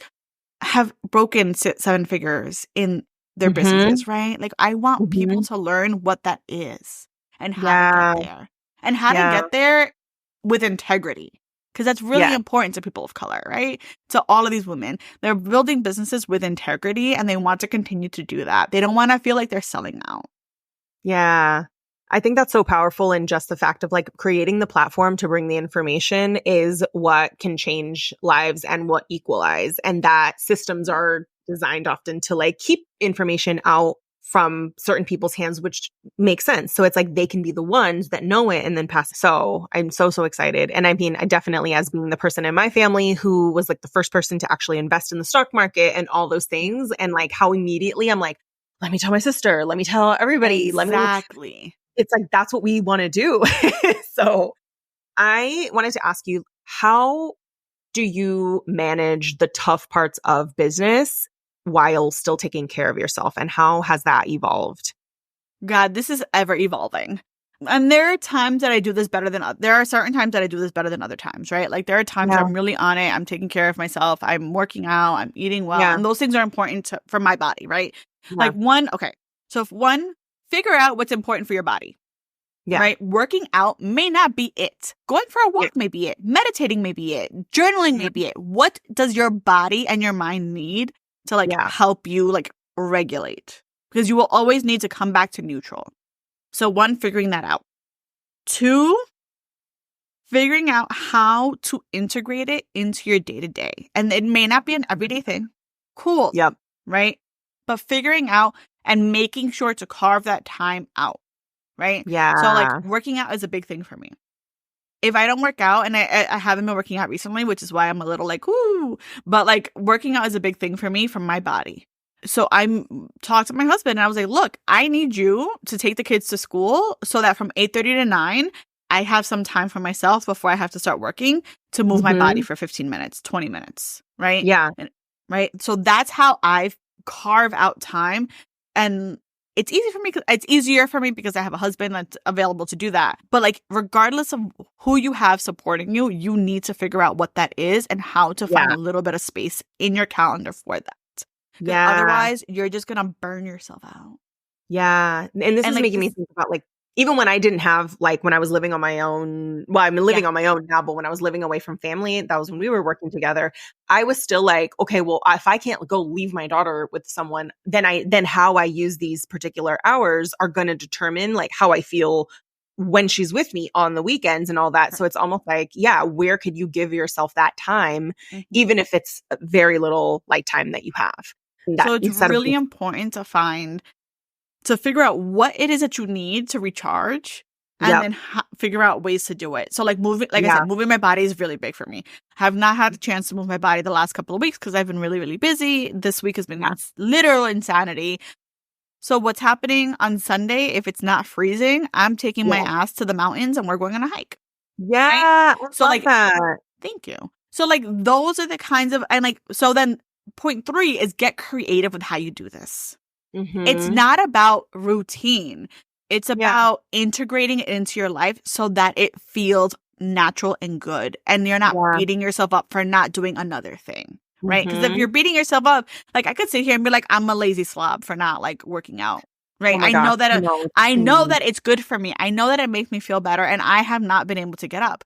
have broken 7 figures in their businesses, right? Like I want people to learn what that is and how to get there and how to get there with integrity. Because that's really important to people of color, right? To all of these women. They're building businesses with integrity and they want to continue to do that. They don't want to feel like they're selling out. Yeah. I think that's so powerful. And just the fact of like creating the platform to bring the information is what can change lives and what equalize. And that systems are designed often to like keep information out from certain people's hands, which makes sense. So it's like they can be the ones that know it and then pass it. So I'm so excited. And I mean, I definitely, as being the person in my family who was like the first person to actually invest in the stock market and all those things, and like how immediately I'm like, let me tell my sister, let me tell everybody. Exactly. It's like, that's what we want to do. So I wanted to ask you, how do you manage the tough parts of business while still taking care of yourself? And how has that evolved? God, this is ever evolving. And there are times that I do this better than there are certain times that I do this better than other times, right? Like there are times I'm really on it. I'm taking care of myself. I'm working out. I'm eating well. And those things are important for my body, right? Like figure out what's important for your body. Yeah. Right? Working out may not be it. Going for a walk may be it. Meditating may be it. Journaling may be it. What does your body and your mind need to like help you like regulate? Because you will always need to come back to neutral. So 1, figuring that out. 2, figuring out how to integrate it into your day-to-day. And it may not be an everyday thing. Cool. Yep. Right? But figuring out and making sure to carve that time out. Right? Yeah. So like working out is a big thing for me. If I don't work out, and I haven't been working out recently, which is why I'm a little like, ooh, but like working out is a big thing for me from my body. So I talked to my husband and I was like, look, I need you to take the kids to school so that from 8:30 to 9, I have some time for myself before I have to start working to move my body for 15 minutes, 20 minutes. Right? Yeah. Right. So that's how I carve out time. And it's easier for me because I have a husband that's available to do that. But like, regardless of who you have supporting you, you need to figure out what that is and how to find a little bit of space in your calendar for that. Yeah. Otherwise, you're just going to burn yourself out. Yeah. And this is like, making me think about like, even when I didn't have, like when I was living on my own, well, I'm living on my own now, but when I was living away from family, that was when we were working together. I was still like, okay, well, if I can't go leave my daughter with someone, then how I use these particular hours are going to determine like how I feel when she's with me on the weekends and all that. So it's almost like, where could you give yourself that time, even if it's very little like time that you have? So it's really important to figure out what it is that you need to recharge and then figure out ways to do it. So like moving, I said, moving my body is really big for me. I have not had a chance to move my body the last couple of weeks because I've been really, really busy. This week has been literal insanity. So what's happening on Sunday, if it's not freezing, I'm taking my ass to the mountains and we're going on a hike. Yeah. Right? So like, thank you. So like those are the kinds of, and like, so then point 3 is get creative with how you do this. It's not about routine. It's about integrating it into your life so that it feels natural and good. And you're not beating yourself up for not doing another thing. Right? Because if you're beating yourself up, like I could sit here and be like, I'm a lazy slob for not like working out. Right? I know that I know that it's good for me. I know that it makes me feel better. And I have not been able to get up.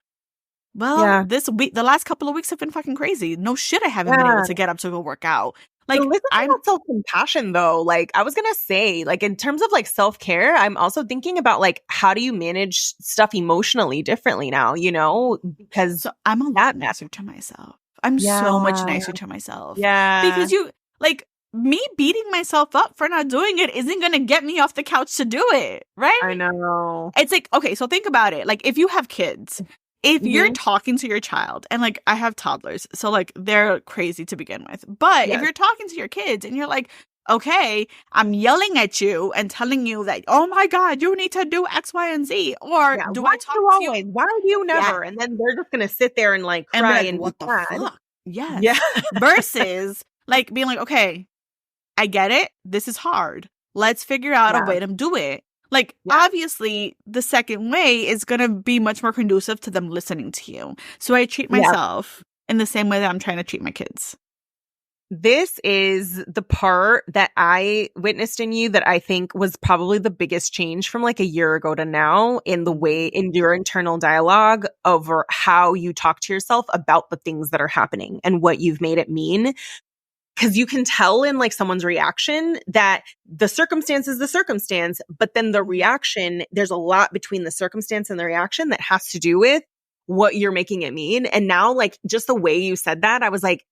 Well, this week, the last couple of weeks have been fucking crazy. No shit, I haven't been able to get up to go work out. Like, so listen about self-compassion though. Like I was going to say, like in terms of like self-care, I'm also thinking about like, how do you manage stuff emotionally differently now, you know, because I'm a lot nicer to myself. I'm so much nicer to myself. Yeah. Because me beating myself up for not doing it isn't going to get me off the couch to do it. Right? I know. It's like, okay, so think about it. Like if you have kids, if you're talking to your child, and like I have toddlers, so like they're crazy to begin with. But if you're talking to your kids and you're like, okay, I'm yelling at you and telling you that, oh my God, you need to do X, Y, and Z. Or do I talk to you? Why do you never? And then they're just going to sit there and like cry and what the fuck? Yes. Yeah. Versus like being like, okay, I get it. This is hard. Let's figure out a way to do it. Like, obviously, the second way is going to be much more conducive to them listening to you. So I treat myself in the same way that I'm trying to treat my kids. This is the part that I witnessed in you that I think was probably the biggest change from like a year ago to now in the way in your internal dialogue over how you talk to yourself about the things that are happening and what you've made it mean. Because you can tell in like someone's reaction that the circumstance is the circumstance, but then the reaction, there's a lot between the circumstance and the reaction that has to do with what you're making it mean. And now like just the way you said that, I was like,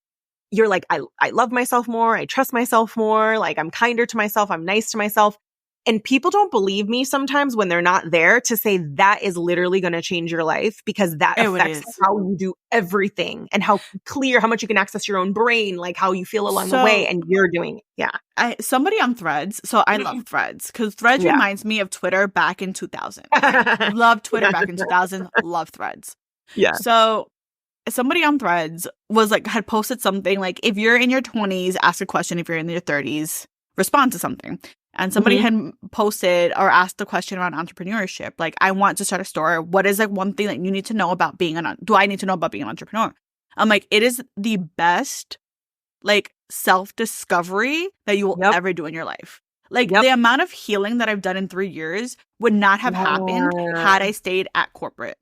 you're like, I love myself more. I trust myself more. Like I'm kinder to myself. I'm nice to myself. And people don't believe me sometimes when they're not there to say that is literally going to change your life because that affects how you do everything and how much you can access your own brain, like how you feel along the way. And you're doing it. Yeah. Somebody on Threads. So I love Threads because Threads reminds me of Twitter back in 2000. Love Twitter back in 2000. Love Threads. Yeah. So somebody on Threads was like, had posted something like, if you're in your 20s, ask a question. If you're in your 30s, respond to something. And somebody had posted or asked a question around entrepreneurship. Like, I want to start a store. What is like one thing that you need to know about do I need to know about being an entrepreneur? I'm like, it is the best like self-discovery that you will ever do in your life. Like the amount of healing that I've done in 3 years would not have happened had I stayed at corporate.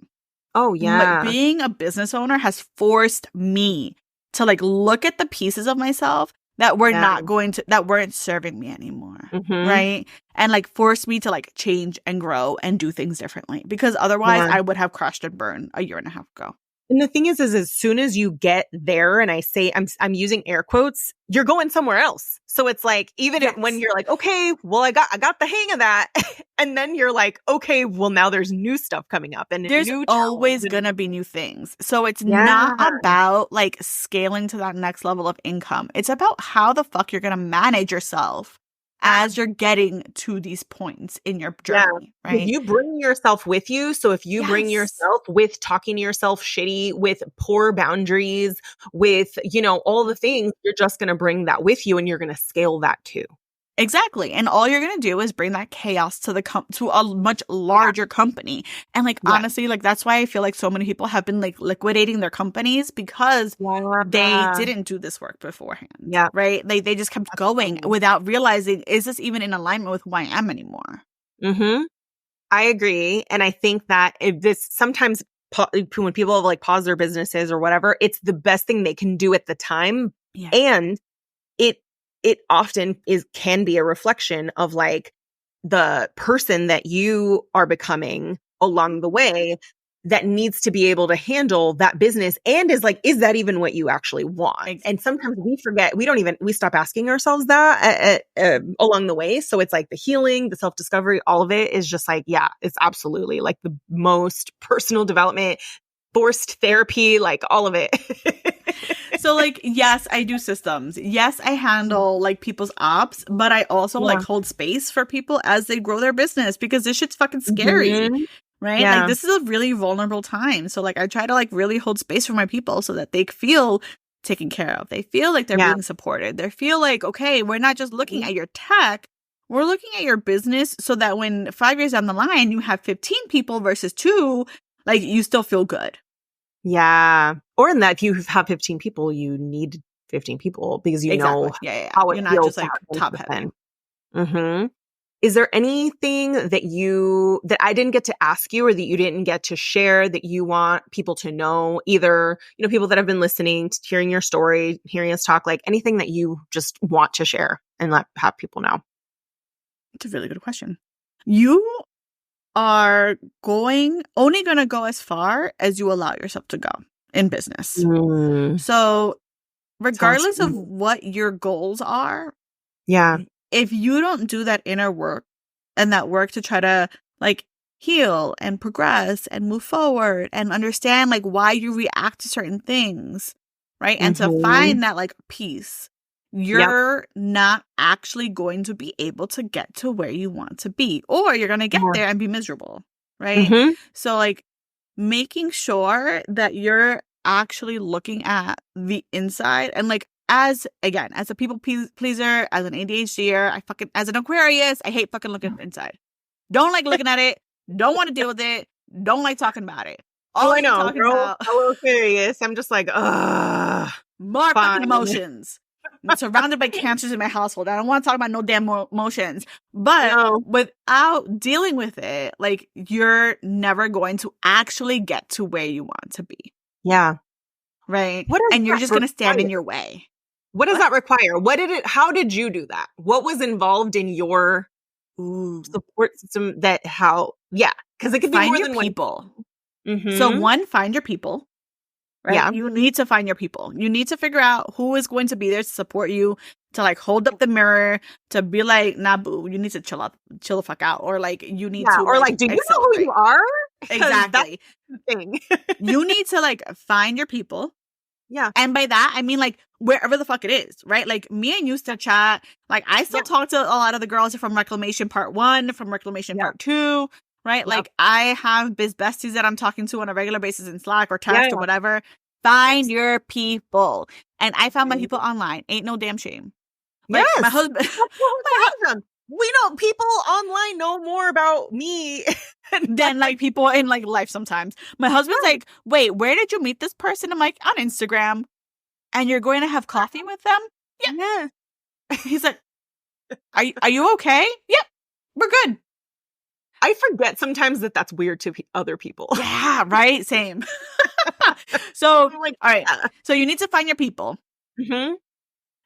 Oh, yeah. But being a business owner has forced me to like look at the pieces of myself that were that weren't serving me anymore. Right. And like forced me to like change and grow and do things differently because otherwise I would have crashed and burned a year and a half ago. And the thing is as soon as you get there, and I say, I'm using air quotes, you're going somewhere else. So it's like, even when you're like, okay, well, I got the hang of that. And then you're like, okay, well, now there's new stuff coming up and there's always going to be new things. So it's not about like scaling to that next level of income. It's about how the fuck you're going to manage yourself as you're getting to these points in your journey, right? If you bring yourself with you. So if you bring yourself with talking to yourself shitty, with poor boundaries, with, all the things, you're just going to bring that with you and you're going to scale that too. Exactly. And all you're going to do is bring that chaos to to a much larger company. And like, honestly, like that's why I feel like so many people have been like liquidating their companies because they didn't do this work beforehand. Yeah. Right. They just kept going without realizing, is this even in alignment with who I am anymore? I agree. And I think that if this sometimes when people have like paused their businesses or whatever, it's the best thing they can do at the time. Yeah. And it often can be a reflection of like the person that you are becoming along the way that needs to be able to handle that business and is that even what you actually want? Exactly. And sometimes we forget, we stop asking ourselves that along the way. So it's like the healing, the self-discovery, all of it is just like, it's absolutely like the most personal development, forced therapy, like all of it. So like, yes, I do systems. Yes, I handle like people's ops, but I also like hold space for people as they grow their business because this shit's fucking scary, right? Yeah. Like this is a really vulnerable time. So like I try to like really hold space for my people so that they feel taken care of. They feel like they're being supported. They feel like, okay, we're not just looking at your tech. We're looking at your business so that when 5 years down the line, you have 15 people versus 2, like you still feel good. Yeah. Or in that if you have 15 people, you need 15 people because you know how it You're feels. not just like top heavy. Is there anything that I didn't get to ask you or that you didn't get to share that you want people to know? Either, people that have been listening, hearing your story, hearing us talk, like anything that you just want to share and have people know? It's a really good question. You are only going to go as far as you allow yourself to go in business. So regardless of what your goals are, if you don't do that inner work and that work to try to like heal and progress and move forward and understand like why you react to certain things, right? And to find that like peace, you're not actually going to be able to get to where you want to be, or you're going to get there and be miserable, right? So like making sure that you're actually looking at the inside and like as a people pleaser, as an ADHDer, as an Aquarius, I hate fucking looking inside. Don't like looking at it. Don't want to deal with it. Don't like talking about it. All I know, girl, a little serious. I'm just like, ugh. More fucking emotions. I'm surrounded by cancers in my household. I don't want to talk about no damn emotions. But without dealing with it, like, you're never going to actually get to where you want to be. Yeah. Right? And you're just going to stand in your way. What does that require? How did you do that? What was involved in your support system because it could be find more your than people. Mm-hmm. So one, find your people. Right? Yeah. You need to find your people. You need to figure out who is going to be there to support you, to like hold up the mirror, to be like, nah, boo, you need to chill the fuck out. Or like, you need to. Or like, do you know who you are? Exactly. That's the thing. You need to like find your people. Yeah. And by that, I mean like wherever the fuck it is, right? Like me and you still chat. Like I still talk to a lot of the girls from Reclamation Part 1, from Reclamation Part 2. Right? Yep. Like, I have biz besties that I'm talking to on a regular basis in Slack or text or whatever. Find your people. And I found my people online. Ain't no damn shame. Like, my husband. We know people online know more about me than like people in like life sometimes. My husband's like, wait, where did you meet this person? I'm like, on Instagram. And you're going to have coffee with them? Yeah. He's like, are you okay? Yep. We're good. I forget sometimes that that's weird to other people. Yeah, right? Same. So, like, all right. Yeah. So you need to find your people. Mm-hmm.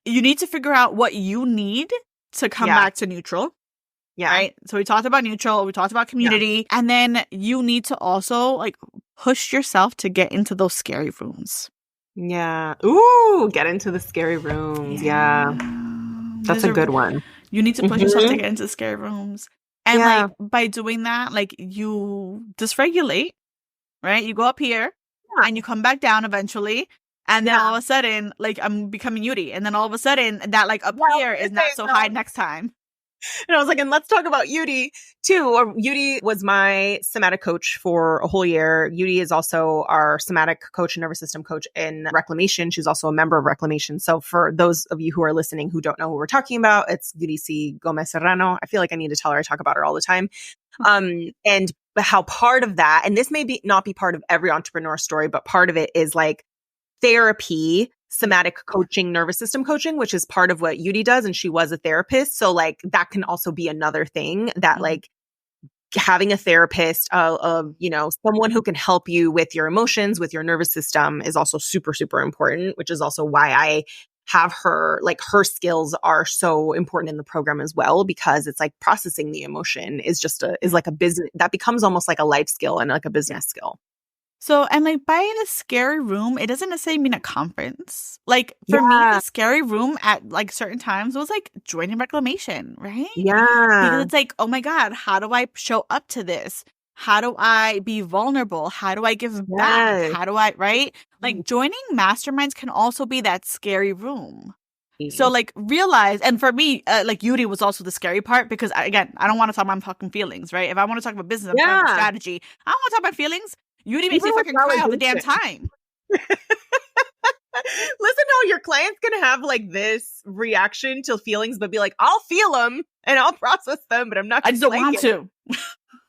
You need to figure out what you need to come back to neutral. Yeah. Right? So we talked about neutral. We talked about community. Yeah. And then you need to also, like, push yourself to get into those scary rooms. Yeah. Ooh, get into the scary rooms. Yeah. That's a good one. You need to push yourself to get into the scary rooms. And like by doing that, like you dysregulate, right? You go up here and you come back down eventually. And then all of a sudden, like I'm becoming Yuri. And then all of a sudden that like up here is not so high next time. And I was like, and let's talk about Yuri too. Yuri was my somatic coach for a whole year. Yuri is also our somatic coach and nervous system coach in Reclamation. She's also a member of Reclamation. So for those of you who are listening who don't know who we're talking about, it's Yuri C. Gomez Serrano. I feel like I need to tell her I talk about her all the time. And how part of that, and this may not be part of every entrepreneur story, but part of it is like therapy, somatic coaching, nervous system coaching, which is part of what Yudi does. And she was a therapist. So like that can also be another thing that like having a therapist, someone who can help you with your emotions, with your nervous system is also super, super important, which is also why I have her, like her skills are so important in the program as well, because it's like processing the emotion is like a business that becomes almost like a life skill and like a business skill. So, and like by the scary room, it doesn't necessarily mean a conference. Like for me, the scary room at like certain times was like joining Reclamation, right? Yeah. Because it's like, oh my God, how do I show up to this? How do I be vulnerable? How do I give back? How do I, right? Like joining masterminds can also be that scary room. So like realize, and for me, like Yuri was also the scary part because again, I don't want to talk about my fucking feelings, right? If I want to talk about business, I'm talking about strategy. I don't want to talk about feelings. Yuri makes me fucking cry all the damn time. Listen how your client's gonna have like this reaction to feelings, but be like, I'll feel them and I'll process them, but I'm not. I just don't want to.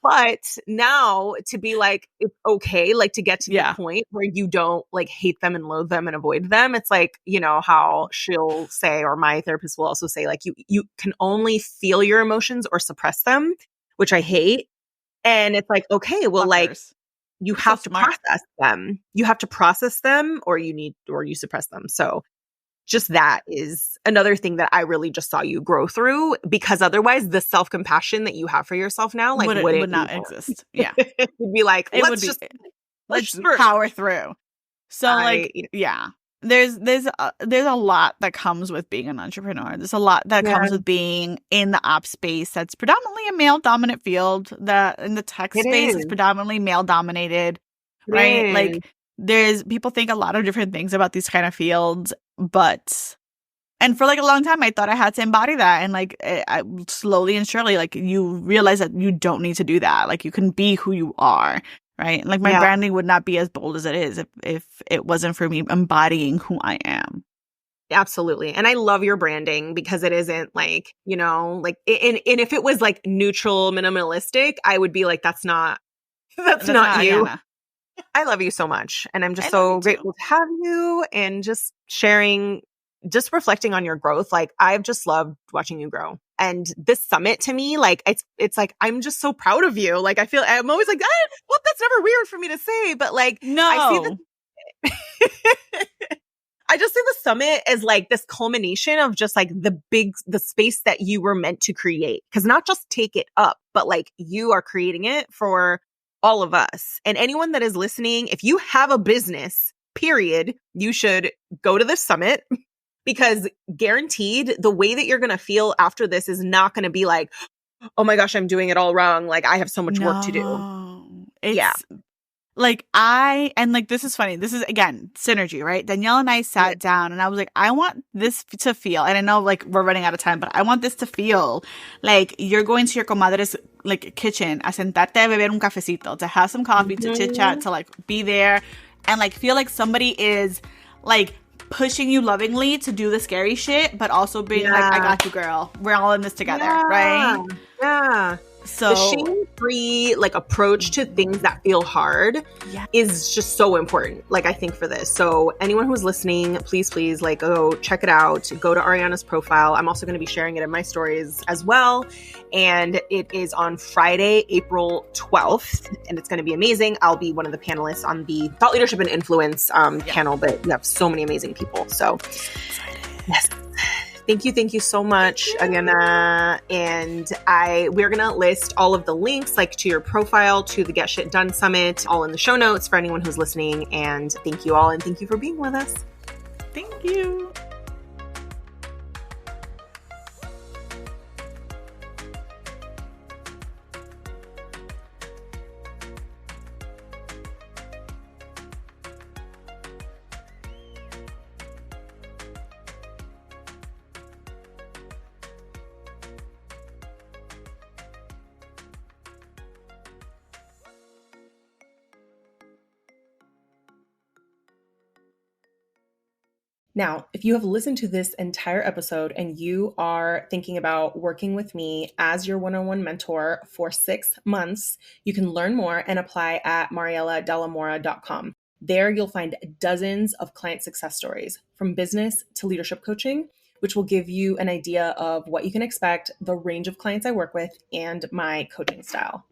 But now to be like, it's okay, like to get to the point where you don't like hate them and loathe them and avoid them. It's like, you know, how she'll say, or my therapist will also say, like, you can only feel your emotions or suppress them, which I hate. And it's like, okay, well, like, you have to process them. You have to process them or you suppress them. So just that is another thing that I really just saw you grow through, because otherwise the self-compassion that you have for yourself now, like would not exist. Yeah. It would be like, let's just power through. So there's a lot that comes with being an entrepreneur. There's a lot that comes with being in the ops space that's predominantly a male dominant field. That in the tech space is predominantly male dominated, right? Like there's people think a lot of different things about these kind of fields, and for like a long time I thought I had to embody that, and like I slowly and surely like you realize that you don't need to do that. Like you can be who you are. Right. And like my branding would not be as bold as it is if it wasn't for me embodying who I am. Absolutely. And I love your branding because it isn't like, you know, like, and if it was like neutral, minimalistic, I would be like, that's not you. Ariana. I love you so much. And I'm just I so grateful to have you and just sharing, just reflecting on your growth. Like, I've just loved watching you grow. And this summit to me, like, it's like, I'm just so proud of you. Like, I'm always like, well, that's never weird for me to say, but like, No. I see I just see the summit as like this culmination of just like the space that you were meant to create. Cause not just take it up, but like you are creating it for all of us. And anyone that is listening, if you have a business, period, you should go to this summit because guaranteed the way that you're going to feel after this is not going to be like, oh my gosh, I'm doing it all wrong. Like I have so much work to do. It's like this is funny. This is again, synergy, right? Danielle and I sat down and I was like, I want this to feel, and I know like we're running out of time, but I want this to feel like you're going to your comadre's like kitchen, a sentarte a beber un cafecito, to have some coffee, to chit chat, to like be there and like feel like somebody is like pushing you lovingly to do the scary shit, but also being like, I got you, girl. We're all in this together, right? Yeah. So the shame-free like approach to things that feel hard is just so important. Like I think for this. So anyone who's listening, please like go check it out. Go to Ariana's profile. I'm also going to be sharing it in my stories as well. And it is on Friday, April 12th. And it's going to be amazing. I'll be one of the panelists on the Thought Leadership and Influence panel, but we have so many amazing people. So yes. Thank you so much, Ariana. And we're going to list all of the links like to your profile, to the Get Shit Done Summit, all in the show notes for anyone who's listening. And thank you all. And thank you for being with us. Thank you. Now, if you have listened to this entire episode and you are thinking about working with me as your one-on-one mentor for 6 months, you can learn more and apply at marieladelamora.com. There you'll find dozens of client success stories from business to leadership coaching, which will give you an idea of what you can expect, the range of clients I work with, and my coaching style.